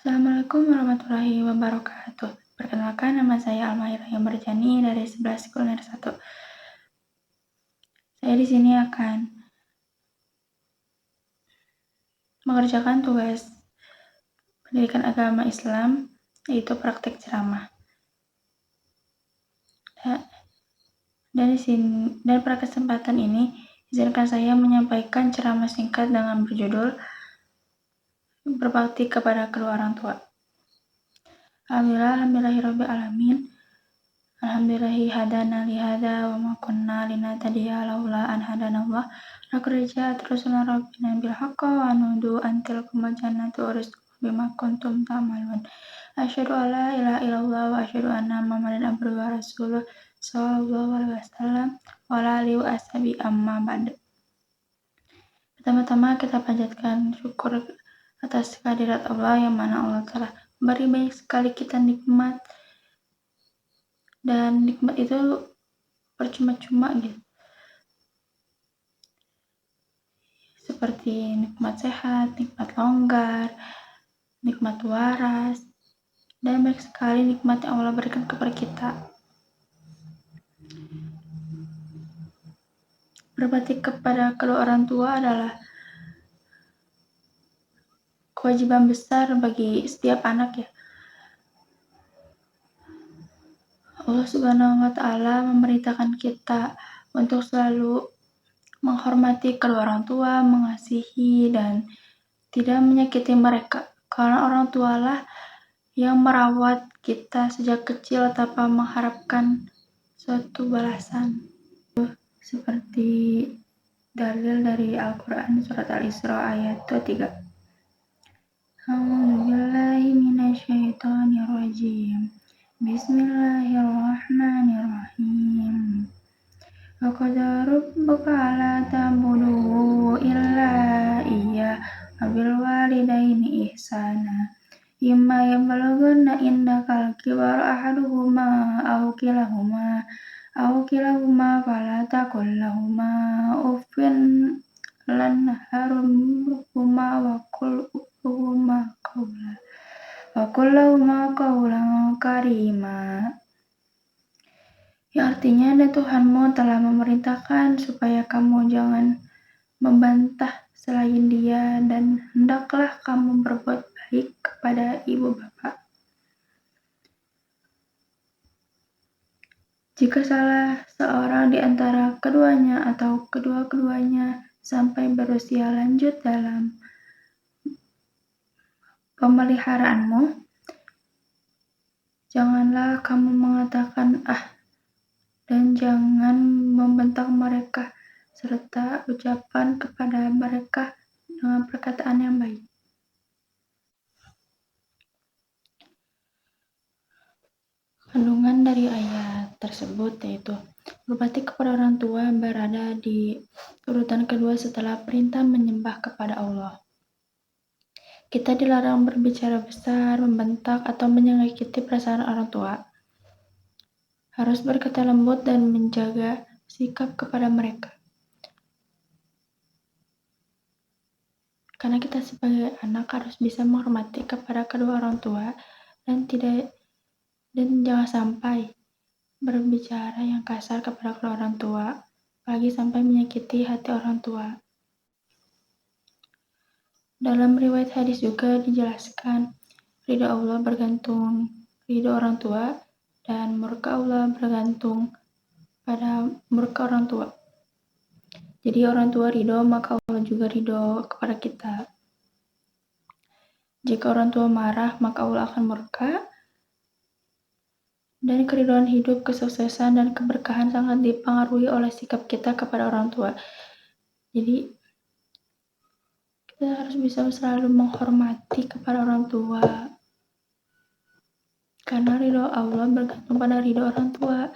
Assalamualaikum warahmatullahi wabarakatuh. Perkenalkan, nama saya Almahira yang Berjani dari 11 Kuliner 1. Saya di sini akan mengerjakan tugas pendidikan agama Islam, yaitu praktik ceramah. Dan pada kesempatan ini, izinkan saya menyampaikan ceramah singkat dengan berjudul Berbakti kepada Kedua Orang Tua. Alhamdulillahirabbil alamin. Alhamdulillahi hadana li hada wa ma kunna linahtadiya laula an hadanallah. Laqad ja'at rusuluna rabbina bil haqqi wa nudu an tilkumul jannatu uristumuha bima kuntum ta'malun. Asyhadu an la ilaha illallah wa asyhadu anna Muhammadan abduhu wa rasuluh sallallahu alaihi wasallam wa ala alihi wa ashabihi amma ba'd. Pertama-tama kita panjatkan syukur atas kehadirat Allah yang mana Allah telah memberi banyak sekali kita nikmat, dan nikmat itu percuma-cuma gitu. Seperti nikmat sehat, nikmat longgar, nikmat waras, dan banyak sekali nikmat yang Allah berikan kepada kita. Berbakti kepada kedua orang tua adalah kewajiban besar bagi setiap anak ya. Allah Subhanahu wa Ta'ala memerintahkan kita untuk selalu menghormati kedua orang tua, mengasihi, dan tidak menyakiti mereka. Karena orang tualah yang merawat kita sejak kecil tanpa mengharapkan suatu balasan. Seperti dalil dari Al-Quran surat Al-Isra ayat 23. A'udzubillahi minasyaitonirrajim. Bismillahirrahmanirrahim. Wa qadara rabbuka alla ta'budu illa iyyah wa bil walidaini ihsana. Imma yablughanna indakal kibara ahaduhuma aw kilahuma fala taqul lahuma uffin lanharhumhuma wa qul lahuma qawlan karima. Yang artinya, dan Tuhanmu telah memerintahkan supaya kamu jangan membantah selain Dia, dan hendaklah kamu berbuat baik kepada ibu bapa. Jika salah seorang di antara keduanya atau kedua-keduanya sampai berusia lanjut dalam pemeliharaanmu, janganlah kamu mengatakan dan jangan membentak mereka, serta ucapan kepada mereka dengan perkataan yang baik. Kandungan dari ayat tersebut yaitu berbakti kepada orang tua berada di urutan kedua setelah perintah menyembah kepada Allah. Kita dilarang berbicara besar, membentak, atau menyakiti perasaan orang tua. Harus berkata lembut dan menjaga sikap kepada mereka. Karena kita sebagai anak harus bisa menghormati kepada kedua orang tua dan jangan sampai berbicara yang kasar kepada kedua orang tua, apalagi sampai menyakiti hati orang tua. Dalam riwayat hadis juga dijelaskan, ridho Allah bergantung ridho orang tua, dan murka Allah bergantung pada murka orang tua. Jadi orang tua ridho, maka Allah juga ridho kepada kita. Jika orang tua marah, maka Allah akan murka. Dan keridhaan hidup, kesuksesan, dan keberkahan sangat dipengaruhi oleh sikap kita kepada orang tua. Jadi kita harus bisa selalu menghormati kepada orang tua. Karena ridho Allah bergantung pada ridho orang tua.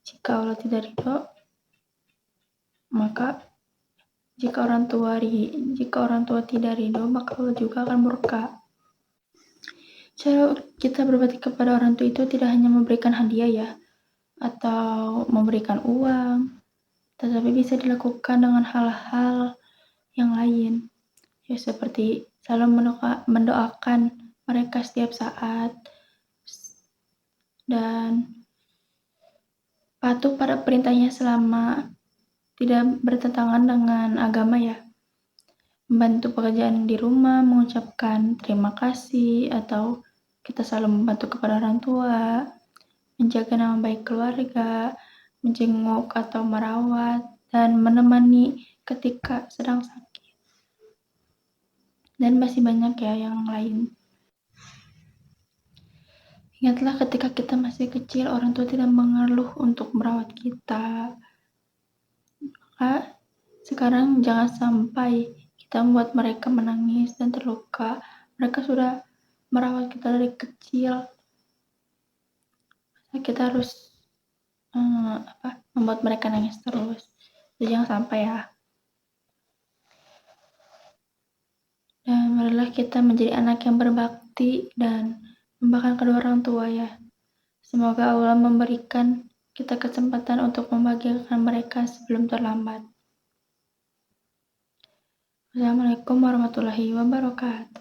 Jika Allah tidak ridho, maka jika orang tua tidak ridho, maka Allah juga akan murka. Cara kita berbakti kepada orang tua itu tidak hanya memberikan hadiah ya, atau memberikan uang, tetapi bisa dilakukan dengan hal-hal yang lain, ya seperti selalu mendoakan mereka setiap saat, dan patuh pada perintahnya selama tidak bertentangan dengan agama ya. Membantu pekerjaan di rumah, mengucapkan terima kasih, atau kita selalu membantu kepada orang tua, menjaga nama baik keluarga, menjenguk atau merawat, dan menemani ketika sedang sakit. Dan masih banyak ya yang lain. Ingatlah ketika kita masih kecil, orang tua tidak mengeluh untuk merawat kita. Maka sekarang jangan sampai kita membuat mereka menangis dan terluka. Mereka sudah merawat kita dari kecil. Kita harus membuat mereka nangis terus. Jadi jangan sampai ya. Dan marilah kita menjadi anak yang berbakti dan membanggakan kedua orang tua ya. Semoga Allah memberikan kita kesempatan untuk membahagiakan mereka sebelum terlambat. Assalamualaikum warahmatullahi wabarakatuh.